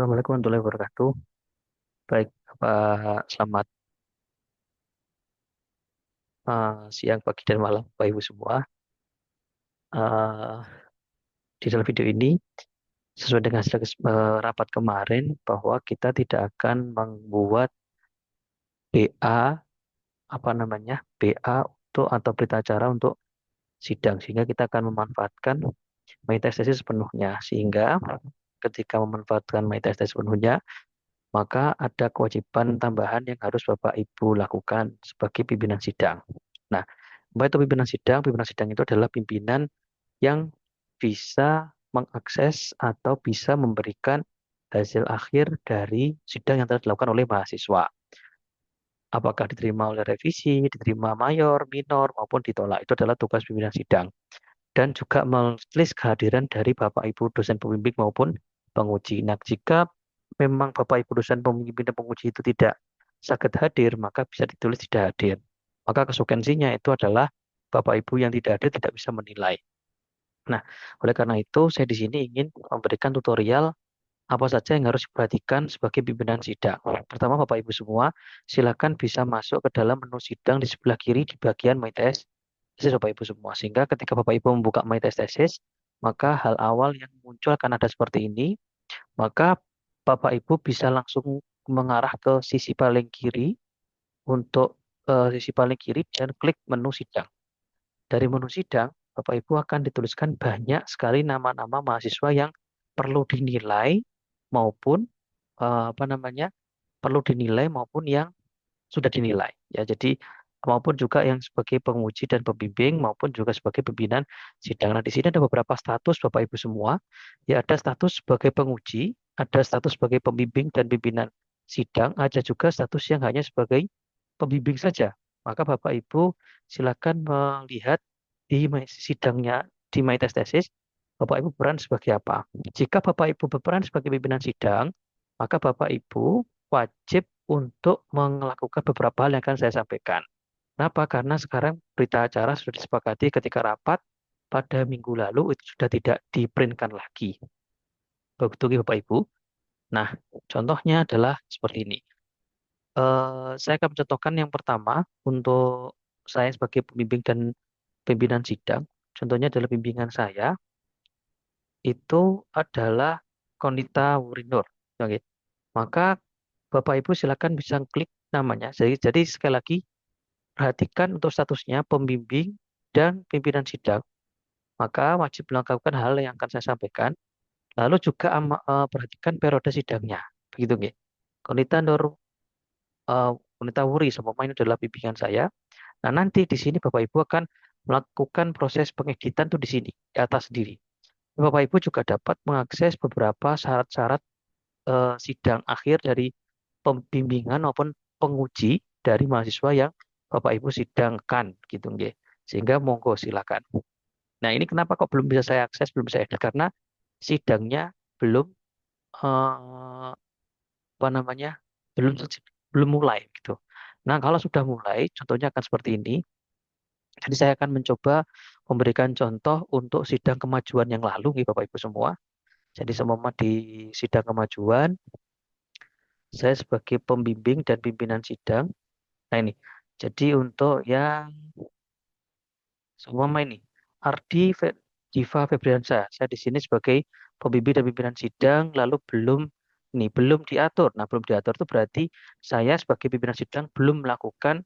Assalamualaikum warahmatullahi wabarakatuh. Baik, selamat siang, pagi, dan malam, Bapak Ibu semua. Eh, di dalam video ini, sesuai dengan hasil rapat kemarin, bahwa kita tidak akan membuat BA, BA untuk atau berita acara untuk sidang, sehingga kita akan memanfaatkan MyTestDC sepenuhnya. Sehingga ketika memanfaatkan MyTestDC sepenuhnya, maka ada kewajiban tambahan yang harus Bapak Ibu lakukan sebagai pimpinan sidang. Nah, apa itu pimpinan sidang? Pimpinan sidang itu adalah pimpinan yang bisa mengakses atau bisa memberikan hasil akhir dari sidang yang telah dilakukan oleh mahasiswa. Apakah diterima oleh revisi, diterima mayor, minor, maupun ditolak. Itu adalah tugas pimpinan sidang. Dan juga menulis kehadiran dari Bapak Ibu dosen pembimbing maupun penguji. Nah, jika memang Bapak Ibu dosen pembimbing dan penguji itu tidak sakit hadir, maka bisa ditulis tidak hadir. Maka konsekuensinya itu adalah Bapak Ibu yang tidak hadir tidak bisa menilai. Nah, oleh karena itu saya di sini ingin memberikan tutorial apa saja yang harus diperhatikan sebagai pimpinan sidang. Pertama, Bapak Ibu semua, silakan bisa masuk ke dalam menu sidang di sebelah kiri di bagian My Test Thesis Bapak Ibu semua. Sehingga ketika Bapak Ibu membuka My Test Thesis, maka hal awal yang muncul akan ada seperti ini. Maka Bapak Ibu bisa langsung mengarah ke sisi paling kiri untuk sisi paling kiri dan klik menu sidang. Dari menu sidang, Bapak Ibu akan dituliskan banyak sekali nama-nama mahasiswa yang perlu dinilai maupun apa namanya perlu dinilai maupun yang sudah dinilai. Ya, jadi maupun juga yang sebagai penguji dan pembimbing maupun juga sebagai pimpinan sidang. Nah, di sini ada beberapa status Bapak Ibu semua. Ya, ada status sebagai penguji, ada status sebagai pembimbing dan pimpinan sidang, ada juga status yang hanya sebagai pembimbing saja. Maka Bapak Ibu silakan melihat di sidangnya di My Test Thesis, Bapak Ibu berperan sebagai apa. Jika Bapak Ibu berperan sebagai pimpinan sidang, maka Bapak Ibu wajib untuk melakukan beberapa hal yang akan saya sampaikan. Kenapa? Karena sekarang berita acara sudah disepakati ketika rapat pada minggu lalu itu sudah tidak diprintkan lagi. Begitu Bapak Ibu. Nah, contohnya adalah seperti ini. Saya akan mencontohkan yang pertama untuk saya sebagai pembimbing dan pimpinan sidang. Contohnya adalah bimbingan saya itu adalah Konita Wurinur. Oke. Maka Bapak Ibu silakan bisa klik namanya. Jadi sekali lagi perhatikan untuk statusnya pembimbing dan pimpinan sidang. Maka wajib melakukan hal yang akan saya sampaikan. Lalu juga perhatikan periode sidangnya. Begitu nggih. Konita Nur Konita Wuri semua ini adalah bimbingan saya. Nah, nanti di sini Bapak Ibu akan melakukan proses pengeditan tuh di sini, di atas sendiri. Bapak Ibu juga dapat mengakses beberapa syarat-syarat sidang akhir dari pembimbingan maupun penguji dari mahasiswa yang Bapak Ibu sidangkan gitu nggih. Sehingga monggo silakan. Nah, ini kenapa kok belum bisa saya akses, belum bisa edit karena sidangnya belum eh, apa namanya? belum belum mulai gitu. Nah, kalau sudah mulai, contohnya akan seperti ini. Jadi saya akan mencoba memberikan contoh untuk sidang kemajuan yang lalu nih Bapak Ibu semua. Jadi semua di sidang kemajuan, saya sebagai pembimbing dan pimpinan sidang. Nah ini, jadi untuk yang semua ini, Diva Febriansa, saya di sini sebagai pembimbing dan pimpinan sidang, lalu belum diatur. Nah, belum diatur itu berarti saya sebagai pimpinan sidang belum melakukan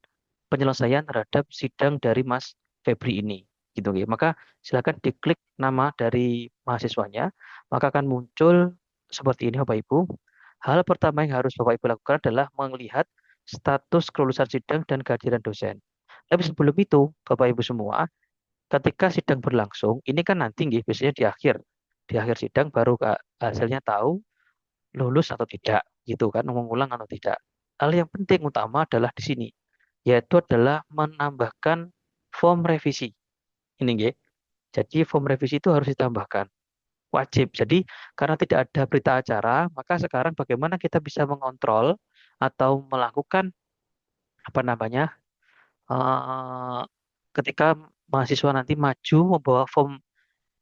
penyelesaian terhadap sidang dari Mas Febri ini. Gitu ya. Maka silakan diklik nama dari mahasiswanya, maka akan muncul seperti ini Bapak Ibu. Hal pertama yang harus Bapak Ibu lakukan adalah melihat status kelulusan sidang dan kehadiran dosen. Tapi sebelum itu, Bapak Ibu semua, ketika sidang berlangsung, ini kan nanti nggih, biasanya di akhir sidang baru hasilnya tahu lulus atau tidak, gitu kan, mengulang atau tidak. Hal yang penting utama adalah di sini, yaitu adalah menambahkan form revisi. Ini nggih. Jadi form revisi itu harus ditambahkan. Wajib. Jadi karena tidak ada berita acara, maka sekarang bagaimana kita bisa mengontrol atau melakukan apa namanya ketika mahasiswa nanti maju membawa form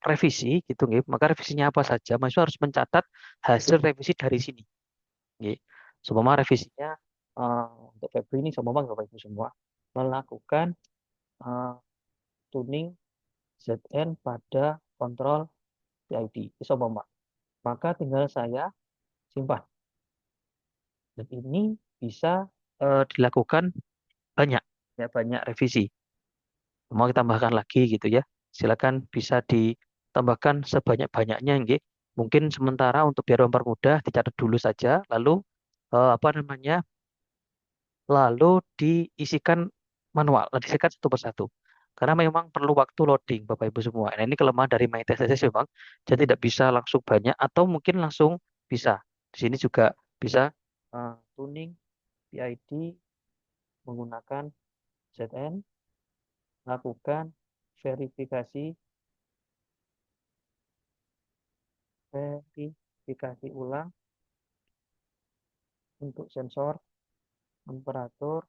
revisi gitu nggih. Maka revisinya apa saja, mahasiswa harus mencatat hasil revisi dari sini nggih. Seumpama revisinya untuk Febri ini seumpama Bapak Ibu semua melakukan eh, tuning ZN pada kontrol PID. Seumpama. Maka tinggal saya simpan. Dan ini bisa dilakukan banyak, ya banyak revisi. Mau ditambahkan lagi gitu ya. Silakan bisa ditambahkan sebanyak-banyaknya nggih. Mungkin sementara untuk biar mempermudah dicatat dulu saja, lalu apa namanya? Lalu diisikan manual, diisikan satu persatu. Karena memang perlu waktu loading, Bapak Ibu semua. Nah, ini kelemahan dari MyTesis memang, jadi tidak bisa langsung banyak atau mungkin langsung bisa. Di sini juga bisa tuning PID menggunakan ZN, lakukan verifikasi verifikasi ulang untuk sensor, temperatur,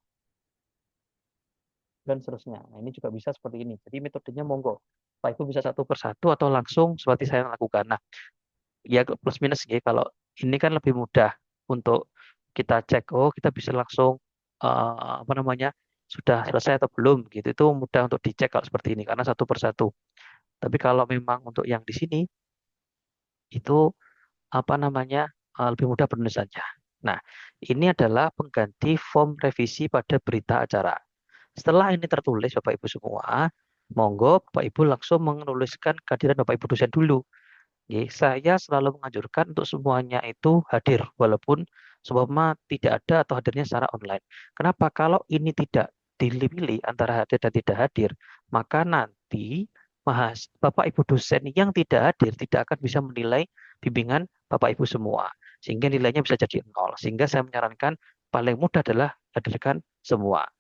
dan seterusnya. Nah, ini juga bisa seperti ini. Jadi metodenya monggo. Pak Ibu bisa satu persatu atau langsung seperti saya lakukan. Nah, ya plus minus ya. Kalau ini kan lebih mudah untuk kita cek. Oh, kita bisa langsung apa namanya sudah selesai atau belum gitu. Itu mudah untuk dicek kalau seperti ini karena satu persatu. Tapi kalau memang untuk yang di sini itu apa namanya lebih mudah penulis saja. Nah, ini adalah pengganti form revisi pada berita acara. Setelah ini tertulis Bapak Ibu semua, monggo Bapak Ibu langsung menuliskan kehadiran Bapak Ibu dosen dulu. Oke, saya selalu menganjurkan untuk semuanya itu hadir, walaupun seumpama tidak ada atau hadirnya secara online. Kenapa? Kalau ini tidak pilih antara hadir dan tidak hadir, maka nanti Bapak Ibu dosen yang tidak hadir tidak akan bisa menilai bimbingan Bapak Ibu semua. Sehingga nilainya bisa jadi nol. Sehingga saya menyarankan paling mudah adalah hadirkan semua.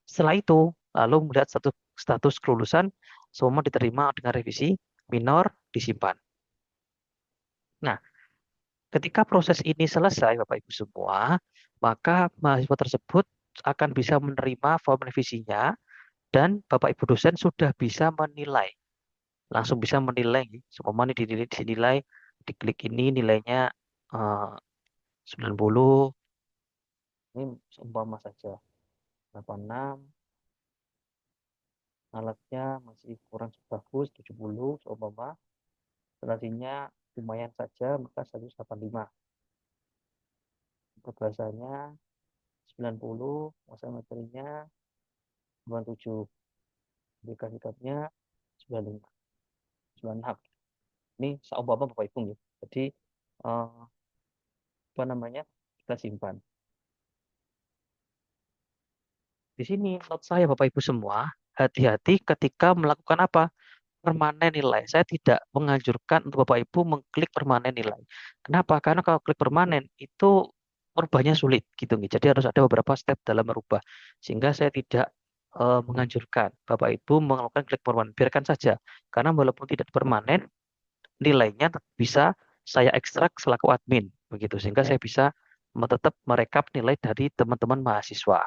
Setelah itu, lalu melihat status kelulusan, semua diterima dengan revisi, minor disimpan. Nah, ketika proses ini selesai, Bapak Ibu semua, maka mahasiswa tersebut akan bisa menerima form revisinya dan Bapak Ibu dosen sudah bisa menilai, langsung bisa menilai. Semua ini dinilai, diklik ini nilainya eh, 90, ini seumpama saja 86, alatnya masih kurang bagus 70, seumpama, relasinya lumayan saja, maka 185. Untuk bahasanya 90, masa materinya 97, berikan sikapnya 95, 96. Ini seumpama Bapak Ibu ya. Jadi apa namanya kita simpan. Di sini menurut saya Bapak Ibu semua hati-hati ketika melakukan apa permanen nilai. Saya tidak menganjurkan untuk Bapak Ibu mengklik permanen nilai. Kenapa? Karena kalau klik permanen itu merubahnya sulit gitu nih. Jadi harus ada beberapa step dalam merubah. Sehingga saya tidak menganjurkan Bapak Ibu melakukan klik permanen. Biarkan saja. Karena walaupun tidak permanen, nilainya bisa saya ekstrak selaku admin begitu. Sehingga saya bisa tetap merekap nilai dari teman-teman mahasiswa.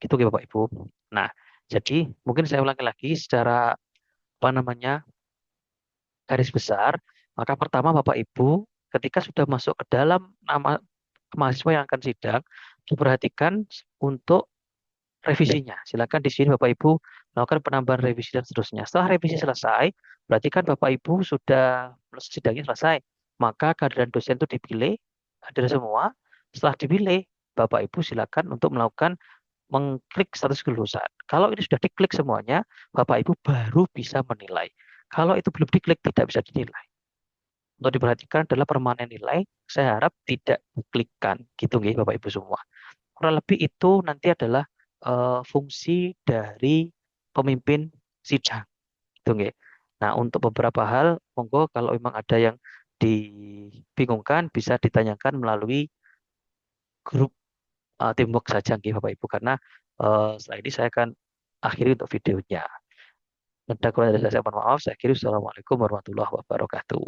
Gitu ya Bapak Ibu. Nah, jadi mungkin saya ulangi lagi secara apa namanya garis besar, maka pertama Bapak Ibu ketika sudah masuk ke dalam nama mahasiswa yang akan sidang, diperhatikan untuk revisinya. Silakan di sini Bapak Ibu melakukan penambahan revisi dan seterusnya. Setelah revisi selesai, berarti kan Bapak Ibu sudah sidangnya selesai. Maka kehadiran dosen itu dipilih, hadir semua. Setelah dipilih, Bapak Ibu silakan untuk melakukan mengklik status kelulusan. Kalau ini sudah diklik semuanya, Bapak Ibu baru bisa menilai. Kalau itu belum diklik, tidak bisa dinilai. Untuk diperhatikan adalah permanen nilai. Saya harap tidak diklikkan. Gitu nggih Bapak Ibu semua. Kurang lebih itu nanti adalah fungsi dari pemimpin sidang. Gitu nggih. Nah, untuk beberapa hal, monggo kalau memang ada yang dibingungkan bisa ditanyakan melalui grup teamwork saja nggih Bapak Ibu karena setelah ini saya akan akhiri untuk videonya. Dan kurang dari saya mohon maaf. Saya kira Assalamualaikum warahmatullahi wabarakatuh.